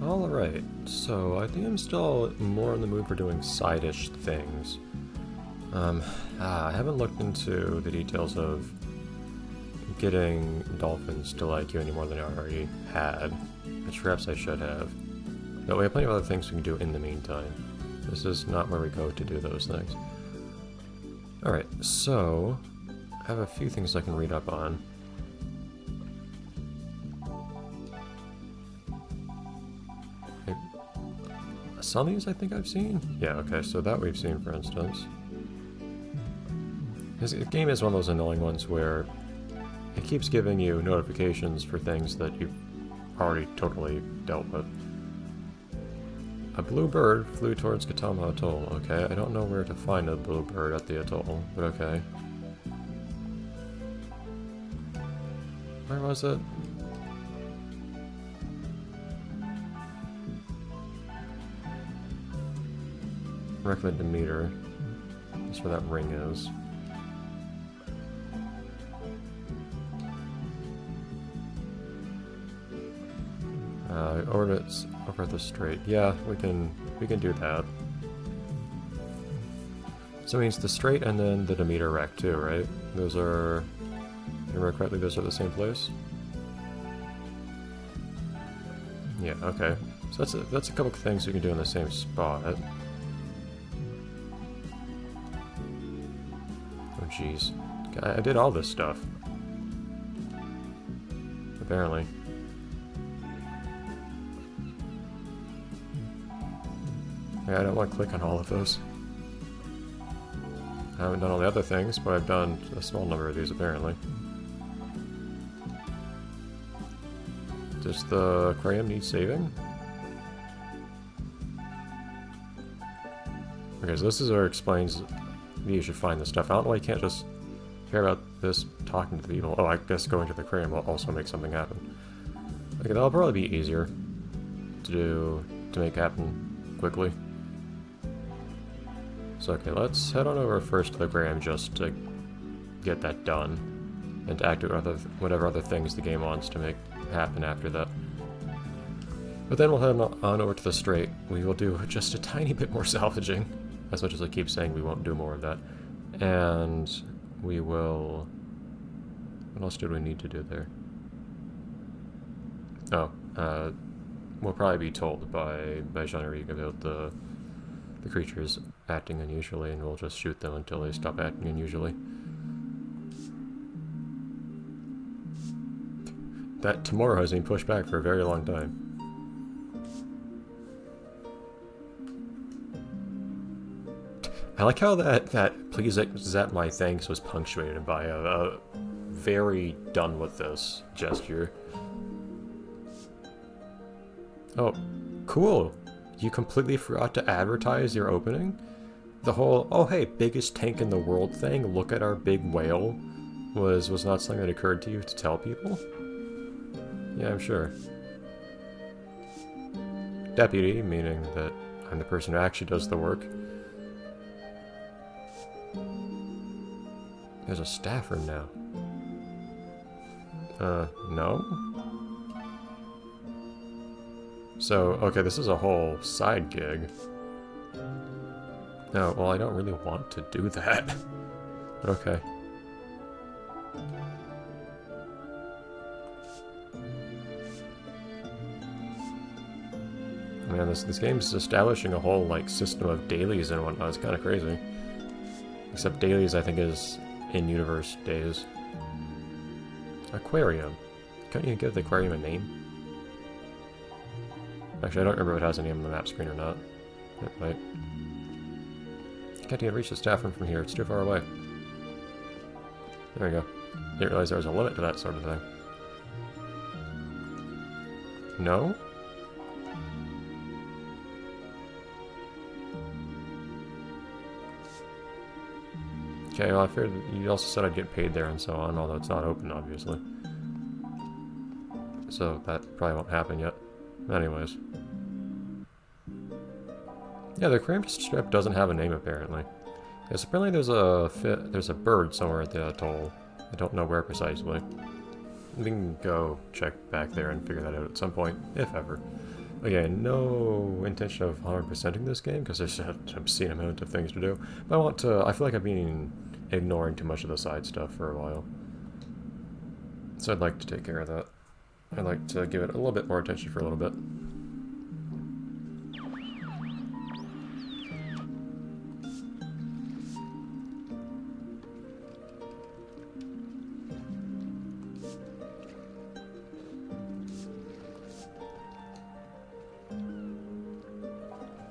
Alright, so I think I'm still more in the mood for doing side-ish things. I haven't looked into the details of getting dolphins to like you any more than I already had, which perhaps I should have. But we have plenty of other things we can do in the meantime. This is not where we go to do those things. Alright, so I have a few things I can read up on. Some of these I think I've seen? Yeah, okay, so that we've seen, for instance. This game is one of those annoying ones where it keeps giving you notifications for things that you've already totally dealt with. A blue bird flew towards Katama Atoll. Okay, I don't know where to find a blue bird at the atoll, but okay. Where was it? Recommend Demeter. That's where that ring is. Orbits over the strait. Yeah, we can do that. So it means the strait and then the Demeter wreck too, right? Those are, if I remember correctly, those are the same place. Yeah, okay. So that's a couple of things we can do in the same spot. Oh jeez, I did all this stuff. Apparently. Yeah, I don't want to click on all of those. I haven't done all the other things, but I've done a small number of these apparently. Does the aquarium need saving? Okay, so this is where it explains that you should find this stuff. I don't know why you can't just care about this talking to the people. Oh, I guess going to the aquarium will also make something happen. Okay, that'll probably be easier to make happen quickly. So okay, let's head on over first to the aquarium just to get that done, and to activate whatever other things the game wants to make happen after that. But then we'll head on over to the strait. We will do just a tiny bit more salvaging, as much as I keep saying we won't do more of that. And we will... What else do we need to do there? Oh, we'll probably be told by Jean-Eric about the creatures acting unusually, and we'll just shoot them until they stop acting unusually. That tomorrow has been pushed back for a very long time. I like how that please accept my thanks was punctuated by a very done with this gesture. Oh, cool! You completely forgot to advertise your opening? The whole, oh hey, biggest tank in the world thing, look at our big whale, was not something that occurred to you to tell people? Yeah, I'm sure. Deputy, meaning that I'm the person who actually does the work. There's a staff room now. No? So, okay, this is a whole side gig. No, well, I don't really want to do that. But okay. Man, this game's establishing a whole, like, system of dailies and whatnot. It's kind of crazy. Except dailies, I think, is in-universe days. Aquarium. Can't you give the aquarium a name? Actually, I don't remember if it has a name on the map screen or not. It might. Can't even reach the staff room from here. It's too far away. There we go. Didn't realize there was a limit to that sort of thing. No? Okay, well I figured you also said I'd get paid there and so on, although it's not open, obviously. So that probably won't happen yet. Anyways. Yeah, the aquarium strip doesn't have a name apparently. Yes, apparently there's a bird somewhere at the atoll. I don't know where precisely. We can go check back there and figure that out at some point, if ever. again, no intention of 100%ing this game because there's an obscene amount of things to do. But I want to. I feel like I've been ignoring too much of the side stuff for a while, so I'd like to take care of that. I'd like to give it a little bit more attention for a little bit.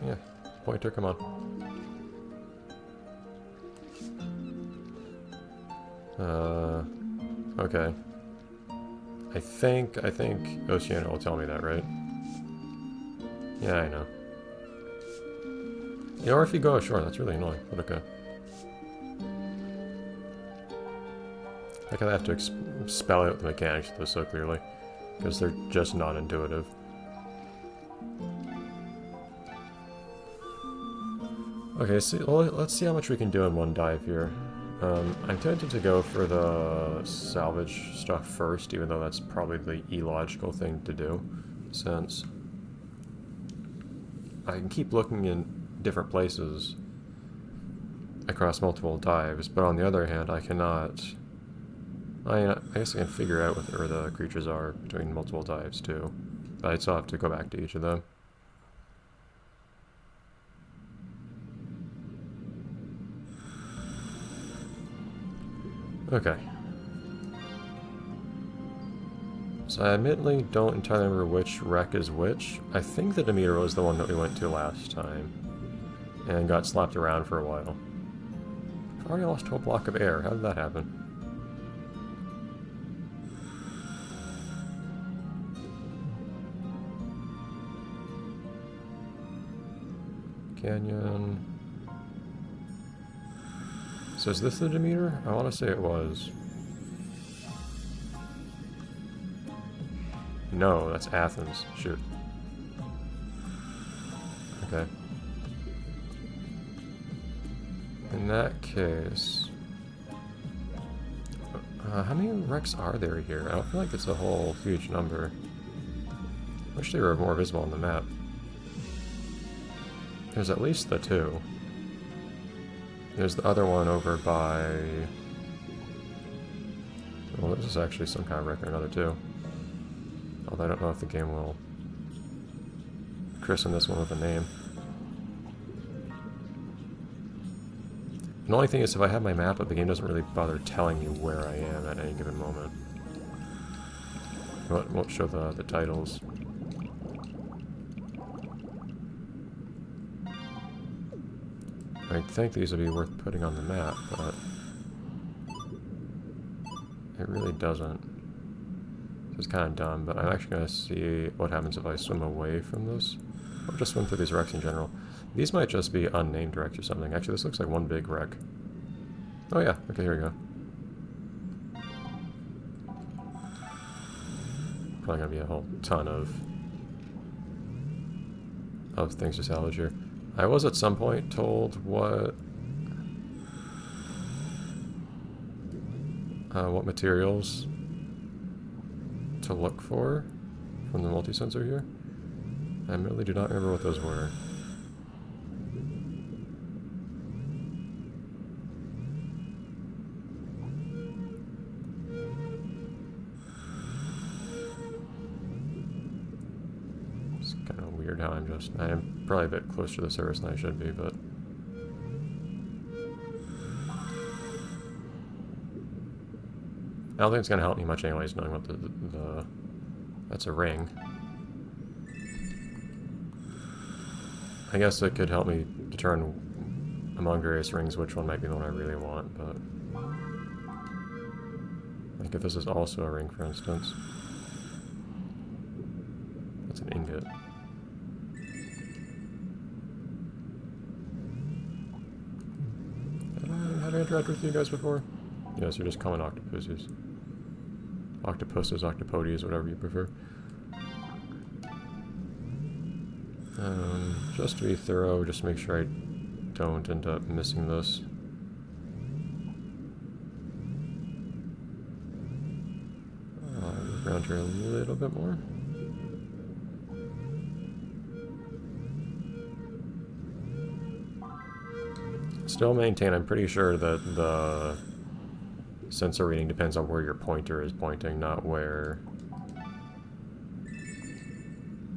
Yeah, pointer, come on. Okay. I think Oceana will tell me that, right? Yeah, I know. Yeah, or if you go ashore, that's really annoying, but okay. Like I have to spell out the mechanics of this so clearly, because they're just not intuitive. Okay, so let's see how much we can do in one dive here. I'm tempted to go for the salvage stuff first, even though that's probably the illogical thing to do, since I can keep looking in different places across multiple dives, but on the other hand, I cannot... I guess I can figure out where the creatures are between multiple dives too, but I'd still have to go back to each of them. Okay. So I admittedly don't entirely remember which wreck is which. I think the Demeter was the one that we went to last time, and got slapped around for a while. I've already lost a whole block of air. How did that happen? Canyon. So is this the Demeter? I want to say it was. No, that's Athens. Shoot. Okay. In that case... how many wrecks are there here? I don't feel like it's a whole huge number. Wish they were more visible on the map. There's at least the two. There's the other one over by... Well, this is actually some kind of wreck or another too. Although I don't know if the game will christen this one with a name. The only thing is if I have my map up, the game doesn't really bother telling you where I am at any given moment. It won't show the titles. I'd think these would be worth putting on the map, but it really doesn't. It's kind of dumb, but I'm actually going to see what happens if I swim away from this. Or just swim through these wrecks in general. These might just be unnamed wrecks or something. Actually, this looks like one big wreck. Oh yeah, okay, here we go. Probably going to be a whole ton of things to salvage here. I was at some point told what materials to look for from the multi-sensor here. I really do not remember what those were. It's kind of weird how I am probably a bit closer to the surface than I should be, but I don't think it's going to help me much anyways, knowing what the... That's a ring. I guess it could help me determine among various rings which one might be the one I really want, but... Like if this is also a ring, for instance. That's an ingot. Have I interacted with you guys before? Yes, you're just common octopuses. Octopuses, octopodes, whatever you prefer. Just to be thorough, just make sure I don't end up missing this. Move around here a little bit more. still maintain, I'm pretty sure that the sensor reading depends on where your pointer is pointing, not where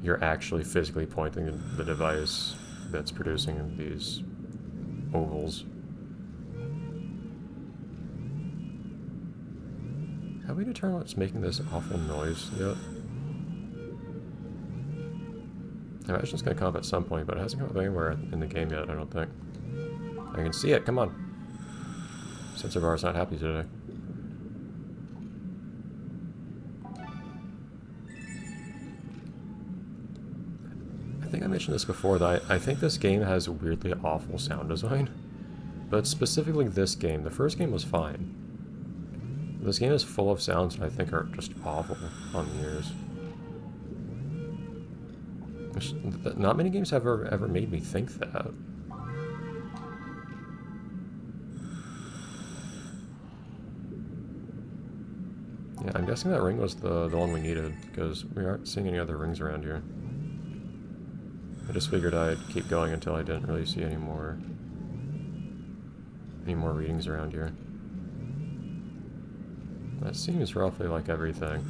you're actually physically pointing the device that's producing these ovals. Have we determined what's making this awful noise yet? I imagine it's going to come up at some point, but it hasn't come up anywhere in the game yet, I don't think. I can see it, come on! Sensor bar is not happy today. I think I mentioned this before, that I think this game has weirdly awful sound design. But specifically this game, the first game was fine. This game is full of sounds that I think are just awful on the ears. Not many games have ever made me think that. Yeah, I'm guessing that ring was the one we needed, because we aren't seeing any other rings around here. I just figured I'd keep going until I didn't really see any more readings around here. That seems roughly like everything.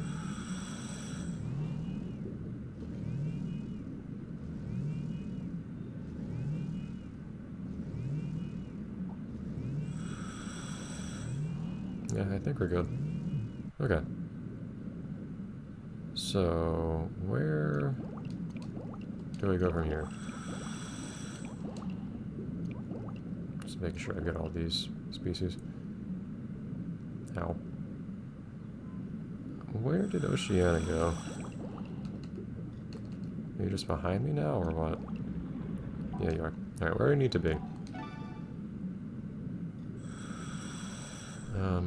Yeah, I think we're good. Okay. So, where do we go from here? Just making sure I get all these species. Ow. Where did Oceania go? Are you just behind me now, or what? Yeah, you are. Alright, where do you need to be?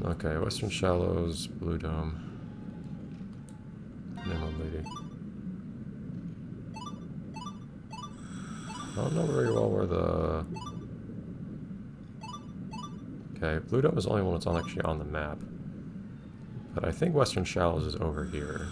Okay, Western Shallows, Blue Dome, Emerald Lady. I don't know very well where the... Okay, Blue Dome is the only one that's actually on the map. But I think Western Shallows is over here.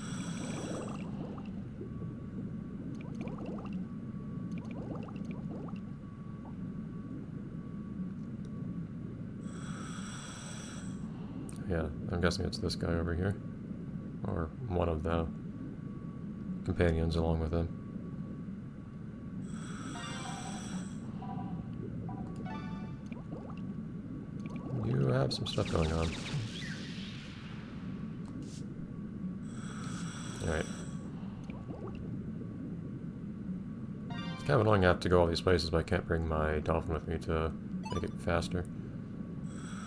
Yeah, I'm guessing it's this guy over here. Or one of the companions along with him. You have some stuff going on. Alright. It's kind of annoying I have to go all these places, but I can't bring my dolphin with me to make it faster.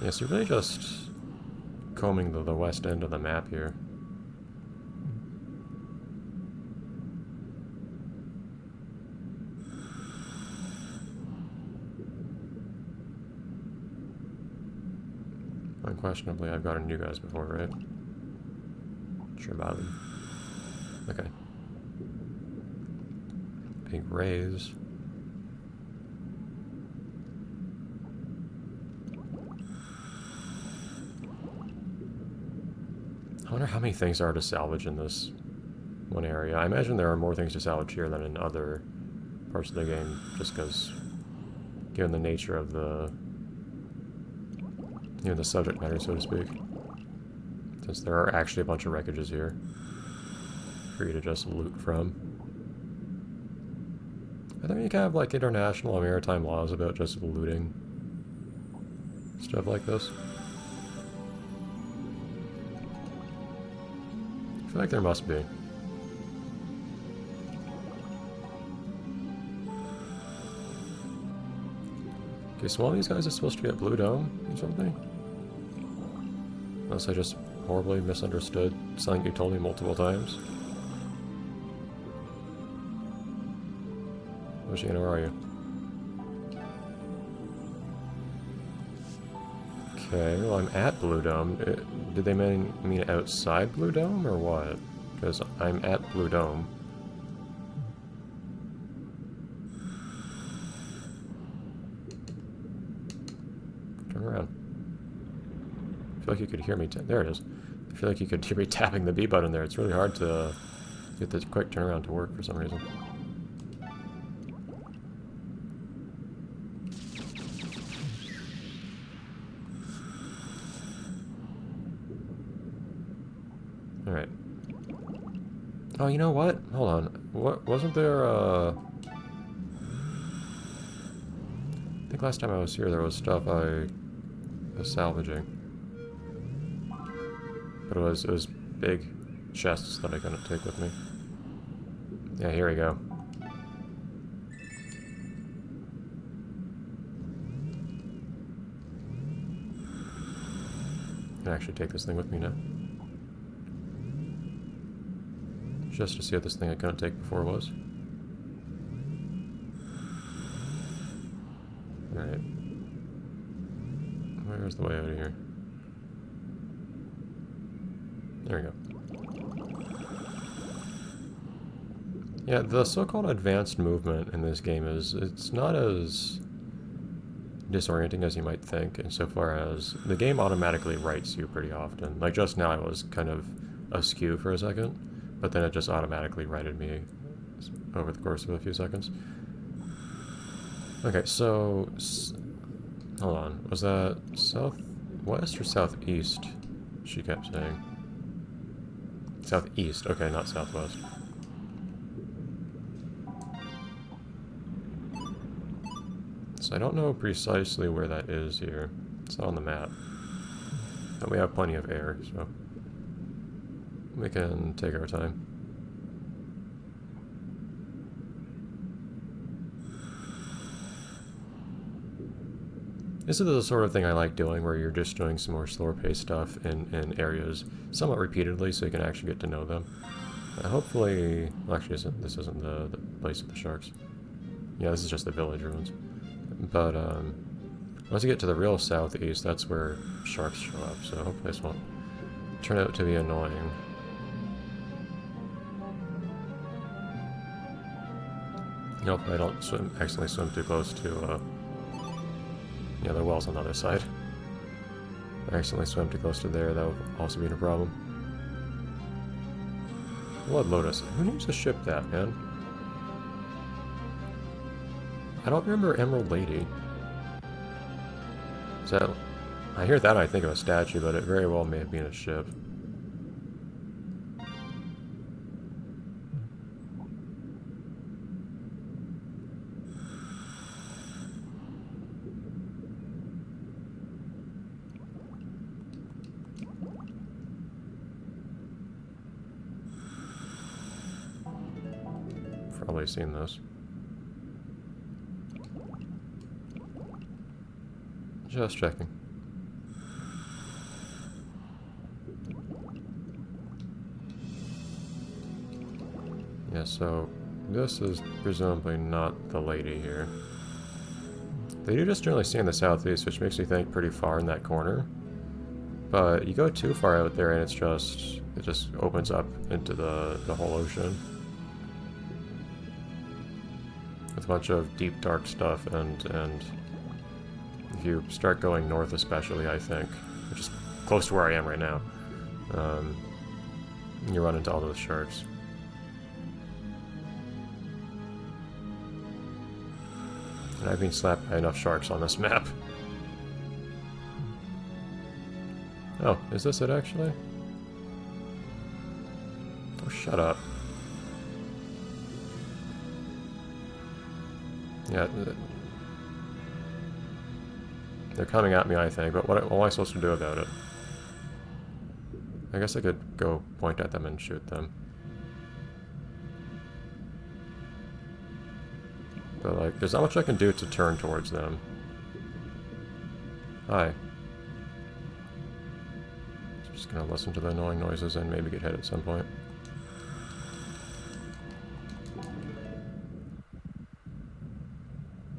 Yeah, so you're really just combing the west end of the map here. Unquestionably, I've gotten you guys before, right? Trevally. Okay. Big rays. I wonder how many things there are to salvage in this one area. I imagine there are more things to salvage here than in other parts of the game, just because, given the nature of the, you know, the subject matter, so to speak. Since there are actually a bunch of wreckages here for you to just loot from. Are there any kind of like international or maritime laws about just looting stuff like this? I feel like there must be. Okay, so one of these guys is supposed to be at Blue Dome or something? Unless I just horribly misunderstood something you told me multiple times. Oceania, where are you? Okay, well I'm at Blue Dome. Did they mean outside Blue Dome, or what? Because I'm at Blue Dome. Turn around. I feel like you could hear me. There it is. I feel like you could hear me tapping the B button there. It's really hard to get this quick turnaround to work for some reason. Oh, you know what? Hold on. What wasn't there? I think last time I was here, there was stuff I was salvaging, but it was big chests that I couldn't take with me. Yeah, here we go. I can actually take this thing with me now. Just to see what this thing I couldn't take before was. Alright. Where's the way out of here? There we go. Yeah, the so-called advanced movement in this game it's not as disorienting as you might think, insofar as the game automatically rights you pretty often. Like just now I was kind of askew for a second, but then it just automatically righted me over the course of a few seconds. Okay, so hold on, was that southwest or southeast? She kept saying. Southeast, okay, not southwest. So I don't know precisely where that is here. It's not on the map. But we have plenty of air, so we can take our time. This is the sort of thing I like doing, where you're just doing some more slower paced stuff in areas somewhat repeatedly, so you can actually get to know them. Hopefully, well, actually, this isn't the place of the sharks. Yeah, this is just the village ruins. But once you get to the real southeast, that's where sharks show up, so hopefully this won't turn out to be annoying. Hopefully I don't accidentally swim too close to, yeah, the well's on the other side. If I accidentally swim too close to there, that would also be a problem. Blood Lotus. Who names a ship that, man? I don't remember Emerald Lady. Is that... I hear that, I think of a statue, but it very well may have been a ship. Probably seen this. Just checking. Yeah, so this is presumably not the lady here. They do just generally stay in the southeast, which makes me think pretty far in that corner. But you go too far out there and it just opens up into the whole ocean. With a bunch of deep dark stuff, and if you start going north especially, I think, which is close to where I am right now, you run into all those sharks. And I've been slapped by enough sharks on this map. Oh, is this it actually? Oh, shut up. Yeah, they're coming at me, I think, but what am I supposed to do about it? I guess I could go point at them and shoot them. But, like, there's not much I can do to turn towards them. Hi. Just gonna listen to the annoying noises and maybe get hit at some point.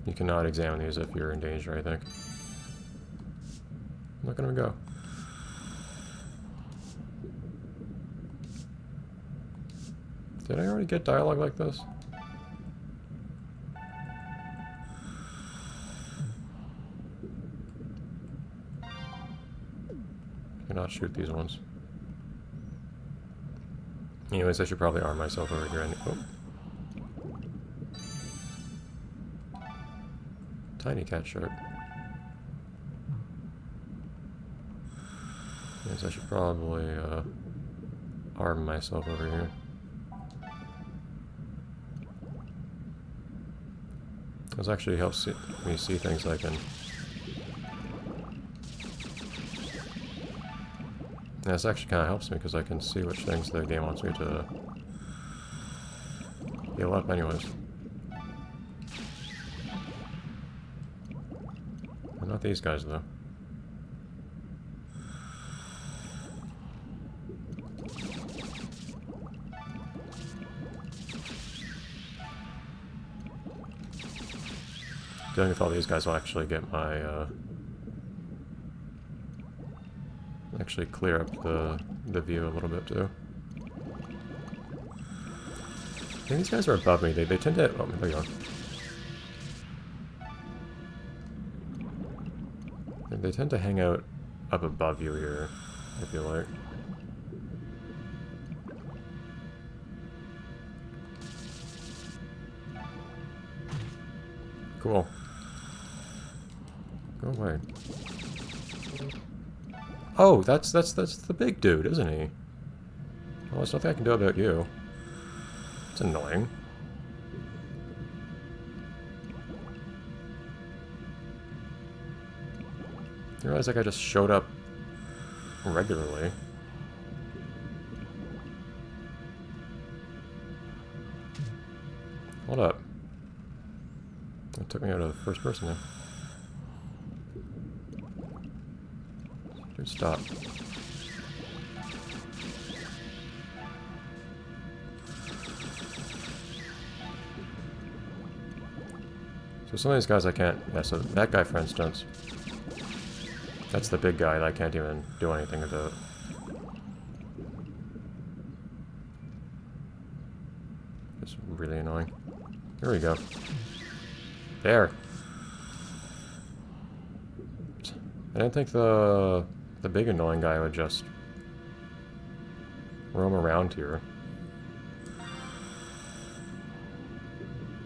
You cannot examine these if you're in danger, I think. Look at him go. Did I already get dialogue like this? Cannot shoot these ones. Anyways, I should probably arm myself over here. Oh. Tiny cat shark. Yes, I should probably arm myself over here. This actually helps me see things I can... Yeah, this actually kind of helps me because I can see which things the game wants me to heal up anyways. But not these guys though. Dealing with all these guys will actually get my, actually clear up the view a little bit too. I think these guys are above me. They tend to... Oh, there you are. They tend to hang out up above you here, I feel like. Cool. Go away. Oh, that's the big dude, isn't he? Well, there's nothing I can do about you. It's annoying. I realize like I just showed up regularly. Hold up. That took me out of the first person there. Dude, stop. So some of these guys I can't... Yeah, so that guy, for instance... That's the big guy that I can't even do anything about. It's really annoying. Here we go. There! I didn't think the big annoying guy would just roam around here.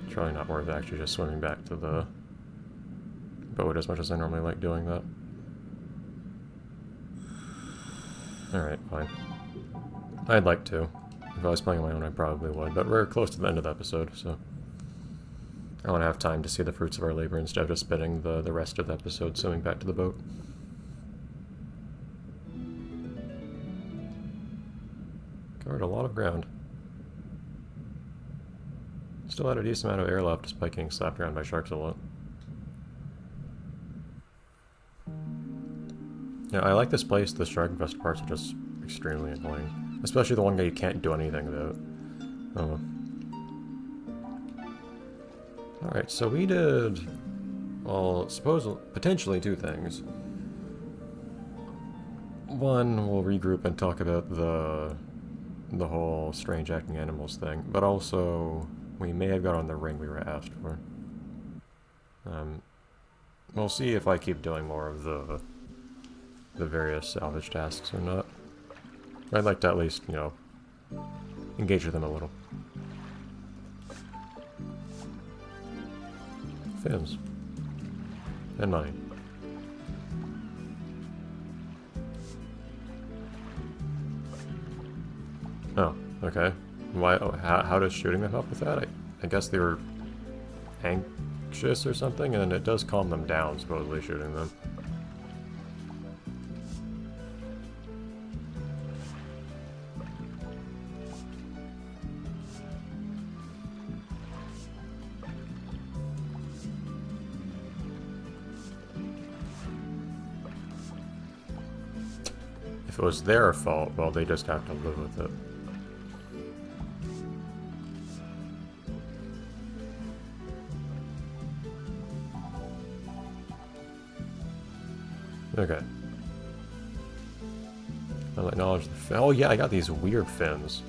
It's probably not worth actually just swimming back to the boat as much as I normally like doing that. Alright, fine. I'd like to. If I was playing on my own, I probably would, but we're close to the end of the episode, so... I want to have time to see the fruits of our labor instead of just spending the rest of the episode swimming back to the boat. Covered a lot of ground. Still had a decent amount of air left despite getting slapped around by sharks a lot. Yeah, I like this place. The shark infested parts are just extremely annoying. Especially the one guy you can't do anything about. Oh. Alright, so we did... Well, potentially two things. One, we'll regroup and talk about the whole strange acting animals thing. But also, we may have got on the ring we were asked for. We'll see if I keep doing more of the various salvage tasks or not. I'd like to at least, you know, engage with them a little. Fins. And money. Oh, okay. Why? Oh, how does shooting them help with that? I guess they were anxious or something, and it does calm them down, supposedly, shooting them. If it was their fault, well, they just have to live with it. Okay. I'll acknowledge the fin. Oh yeah, I got these weird fins.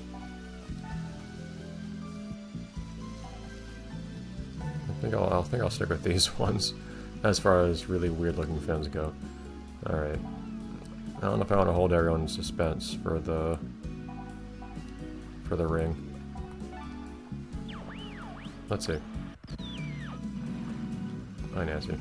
I think I'll stick with these ones, as far as really weird looking fins go. Alright. I don't know if I want to hold everyone in suspense for the ring. Let's see. Hi, Nancy.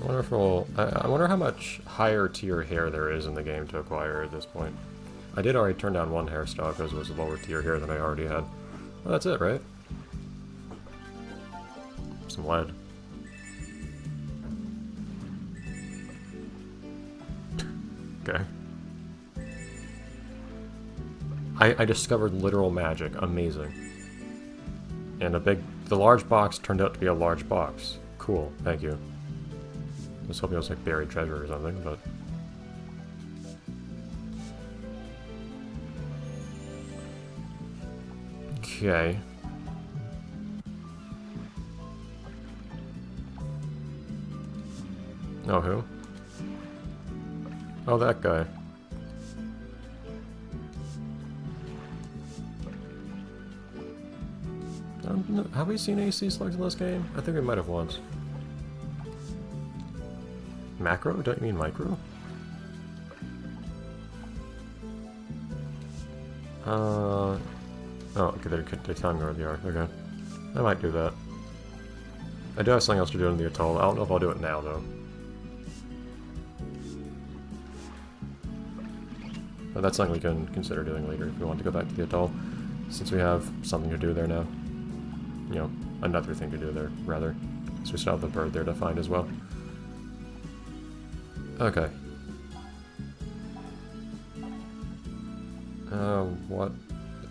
I wonder how much higher tier hair there is in the game to acquire at this point. I did already turn down one hairstyle because it was lower tier hair than I already had. Well, that's it, right? Some lead. Okay. I discovered literal magic. Amazing. And the large box turned out to be a large box. Cool, thank you. I was hoping it was like buried treasure or something, but... Okay. Oh, who? Oh, that guy. Have we seen AC slugs in this game? I think we might have once. Macro? Don't you mean micro? Oh, okay, they're telling me where they are. Okay. I might do that. I do have something else to do in the atoll. I don't know if I'll do it now, though. But that's something we can consider doing later if we want to go back to the atoll, since we have something to do there now. You know, another thing to do there, rather. So we still have the bird there to find as well. Okay. What?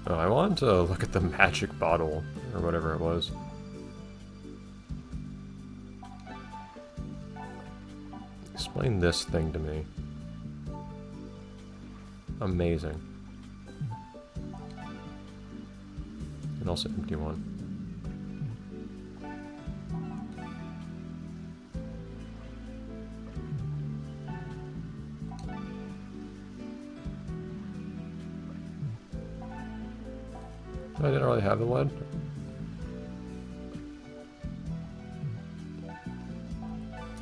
Oh, I wanted to look at the magic bottle, or whatever it was. Explain this thing to me. Amazing. And also empty one. I didn't really have the lead.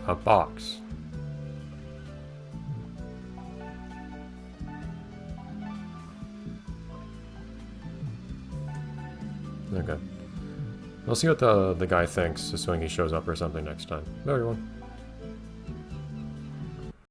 A box. Okay. We'll see what the guy thinks, assuming he shows up or something next time. Bye, everyone.